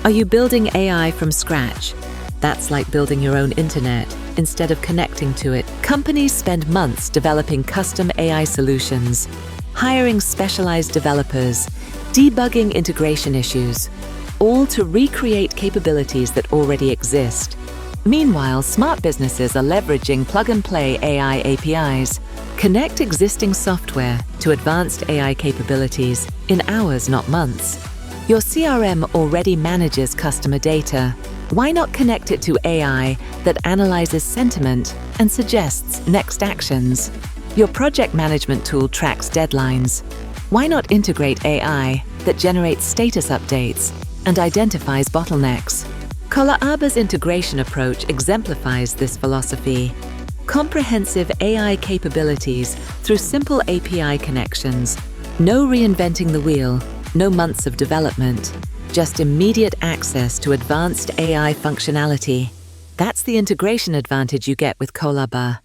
Are you building AI from scratch? That's like building your own internet instead of connecting to it. Companies spend months developing custom AI solutions, hiring specialized developers, debugging integration issues, all to recreate capabilities that already exist. Meanwhile, smart businesses are leveraging plug-and-play AI APIs. Connect existing software to advanced AI capabilities in hours, not months. Your CRM already manages customer data. Why not connect it to AI that analyzes sentiment and suggests next actions? Your project management tool tracks deadlines. Why not integrate AI that generates status updates and identifies bottlenecks? Qolaba's integration approach exemplifies this philosophy. Comprehensive AI capabilities through simple API connections. No reinventing the wheel, no months of development, just immediate access to advanced AI functionality. That's the integration advantage you get with Qolaba.